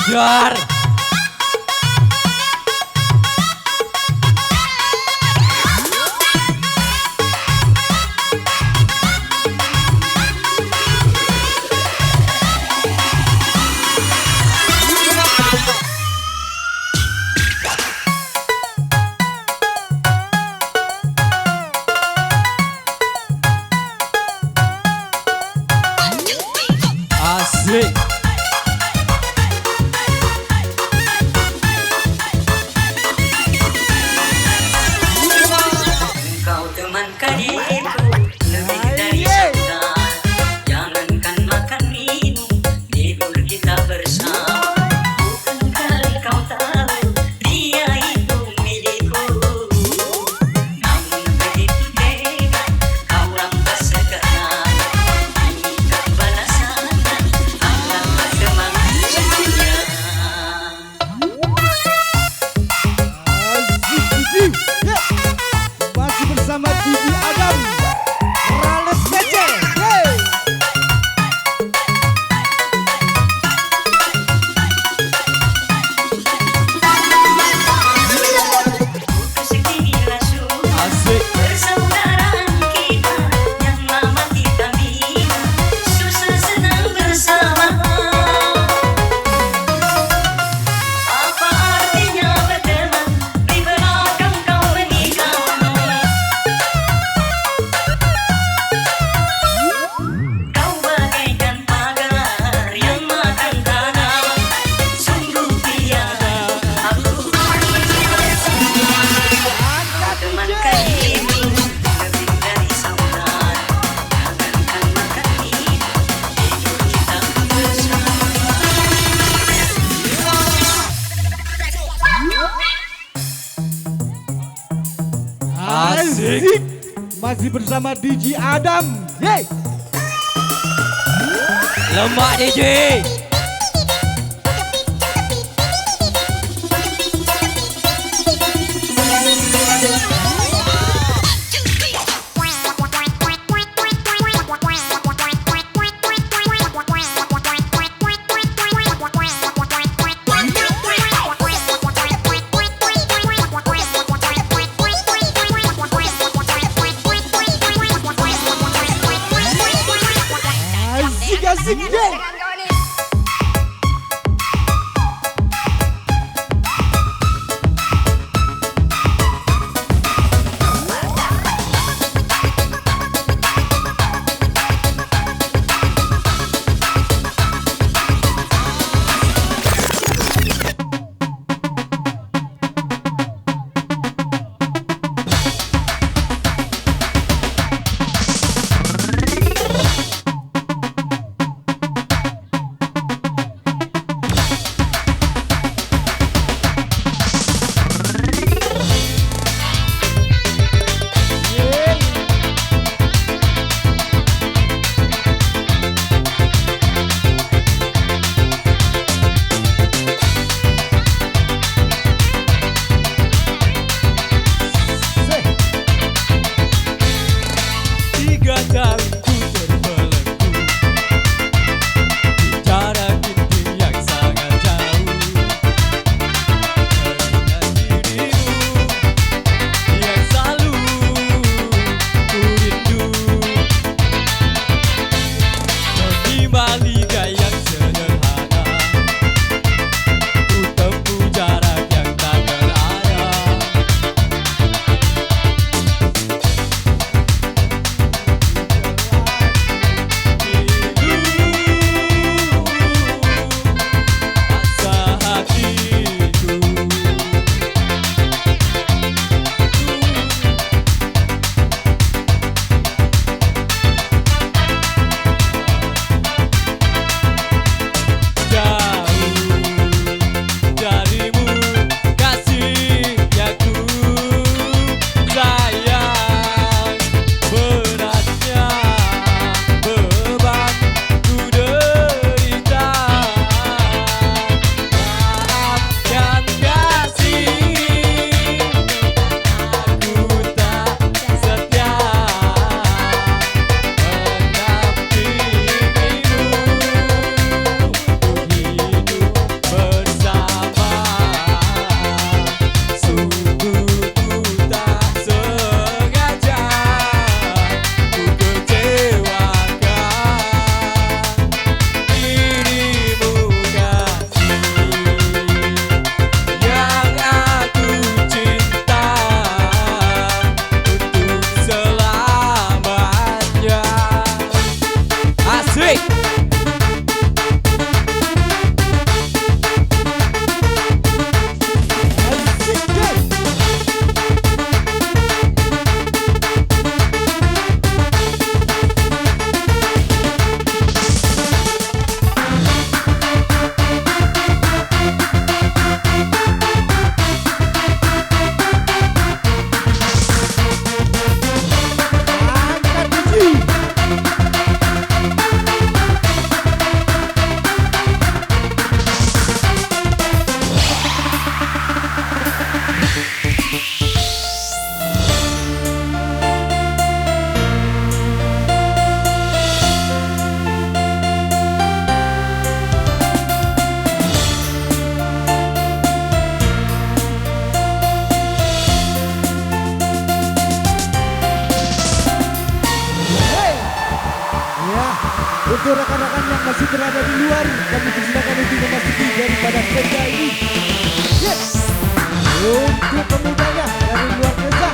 Dar. Asik. Engkau temankan diriku lebih dari saudara. Jangankan makan minum, tidur kita bersama. Bukankah kau tahu dia itu milikku? Namun begitu tega kau rampas segalanya. Inilah balasannya, anggaplah teman setia. Masih bersama DJ Adam Rales Kece. Sekilas sudah Asik. persaudaraan kita yang lama kita bina, susah senang bersama. Apa artinya berteman di belakang kau menikah? Kau bagaikan pagar yang makan tanah. Sungguh tiada aku teman kalimu lebih dari saudara. Jangankan makan minum, tidur kita bersama. Asik. Masih bersama DJ Adam. Yeay. Lemak DJ. Asik yeay. Ya, untuk rekan-rekan yang masih berada di luar, kami persilakan untuk memasuki daripada kerja ini. Yes. Untuk pemudanya dari luar desa,